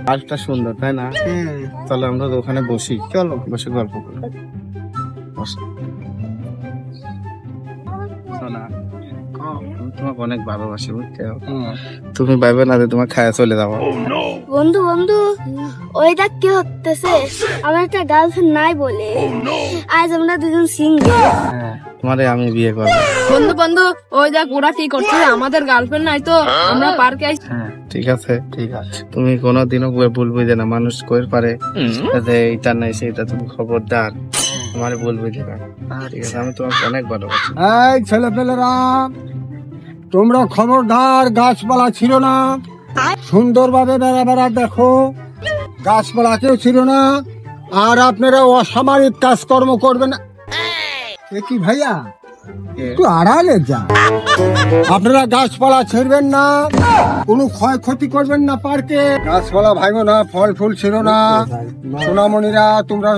পার্কটা সুন্দর তাই না? তাহলে আমরা তো ওখানে বসি, চলো বসে গল্প করি। বসো। শোনা, আমি তোমাকে অনেক ভালোবাসি বুঝতে, তুমি ভাইবে না যে তোমার খায়া চলে যাবো। বন্ধু বন্ধু ওইটা কি হতেছে? আমার একটা গার্লফ্রেন্ড নাই বলে আজ আমরা দুজন সিঙ্গেল। তোমারে আমি বিয়ে করবো। বন্ধু বন্ধু ওই দেখ ওরা কি করছে, আমাদের গার্লফ্রেন্ড নাই তো আমরা পার্কে আইছি। হ্যাঁ ঠিক আছে ঠিক আছে, তুমি কোনোদিনও বলবে যে না মানুষ কই পারে যে এইটা নাই সেটা, তুমি খবরদার আমারে বলবে যে না। ঠিক আছে, আমি তোমাকে অনেক ভালোবাসি। এই ছেলেপেলেরা, তোমরা খবরদার, গাছপালা ছিল না, সুন্দরভাবে বেড়া দেখো, গাছপালা কেউ ছিল না। আর আপনারা অসামরিক কাজকর্ম করবেন না। এ কি ভাইয়া, একটু আড়ালে যা। আপনারা গাছপালা ছেড়বেন না, কোনো ক্ষয়ক্ষতি করবেন না পার্কে। গাছপালা ভাঙো না, ফল ফুল ছিল না। সোনামণিরা, তোমরা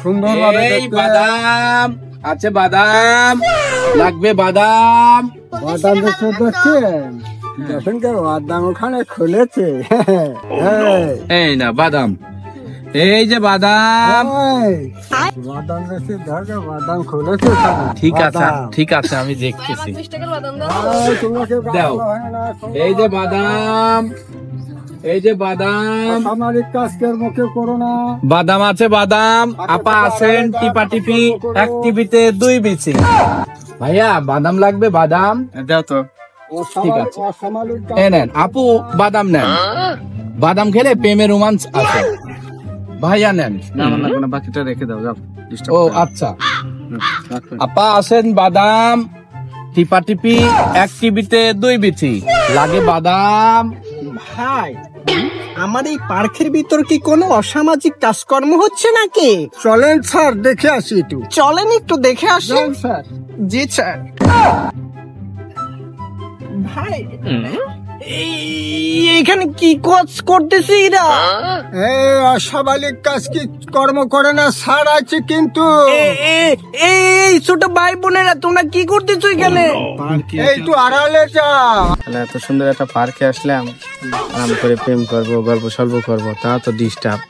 সুন্দরভাবে বাদাম আছে, বাদাম লাগবে, বাদাম। বাদাম দেখছেন, দেখেন কেন বাদাম ওখানে খুলেছে। এই না বাদাম, এই যে বাদাম। বাদাম দেখছি, দেখো বাদাম খুলেছে। ঠিক আছে ঠিক আছে, আমি দেখতেছি। দাও, এই যে বাদাম, এই যে বাদাম। সামরিক কাজকের মুখে করো না। বাদাম আছে, বাদাম। আপা আছেন, টিপা টিপি এক টিপিতে 2 বিচি। ভাইয়া বাদাম লাগবে, বাদাম দাও তো। ঠিক আছে, নেন আপু, বাদাম নেন। বাদাম খেলে প্রেমের রোমান্স আছে। ভাইয়া নেন। না আমার লাগবে না, বাকিটা রেখে দাও, যাও। ও আচ্ছা, আপা আসেন, বাদাম টিপা টিপি এক টিপিতে 2 বিচি লাগে, বাদাম। ভাই, আমার এই পার্কের ভিতর কি কোনো অসামাজিক কাজকর্ম হচ্ছে নাকি? চলেন স্যার, দেখে আসি একটু। চলেন একটু দেখে আসি। স্যার, জি স্যার। ভাই, এখানে কি কাজ করতেছে এরা? এই অসামাজিক কাজ কি কর্ম করে না স্যার, আছে কিন্তু। এই ছোট ভাই বোনেরা, তোমরা কি করতেছো এখানে? এই তো আড়ালে যা। তাহলে এত সুন্দর একটা পার্কে আসলাম, আরাম করে প্রেম করবো, গল্প সল্প করবো, তা তো ডিস্টার্ব।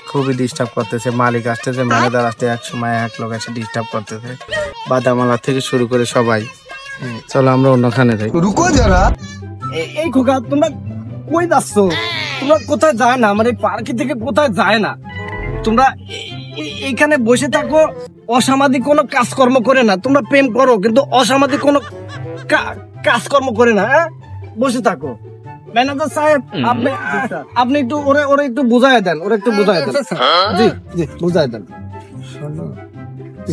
খুবই ডিস্টার্ব করতেছে, মালিক আসতেছে, ম্যানেজার আসতে, এক সময় এক লোক এসে ডিস্টার্ব করতেছে, বাদামালা থেকে শুরু করে সবাই। চলো আমরা অন্যখানে যাই। রুকো যারা। এই খোকা, তোমরা কই যাচ্ছ? তোমরা কোথায় যায় না, আমার এই পার্কে থেকে কোথায় যায় না। তোমরা এইখানে বসে থাকো, অসামাজিক কোনো কাজকর্ম করে না। তোমরা প্রেম করো কিন্তু অসামাজিক কোনো কাজকর্ম করে না। হ্যাঁ, বসে থাকো। ম্যানেজার সাহেব, আপনি একটু ওরা একটু বুঝাই দেন, ওরা একটু বুঝাই দেন। জি জি, বুঝাই দেন। শোনো,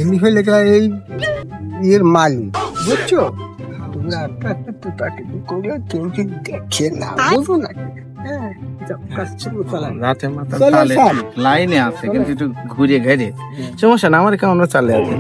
এমনি হইলে এই এর মালিক, বুঝছো? তোমরা কেউ দেখে না, বুঝো না। রাতে মাথা লাইনে আছে কিন্তু একটু ঘুরে ঘেরে সমস্যা না, আমার কেমন চালে আছে।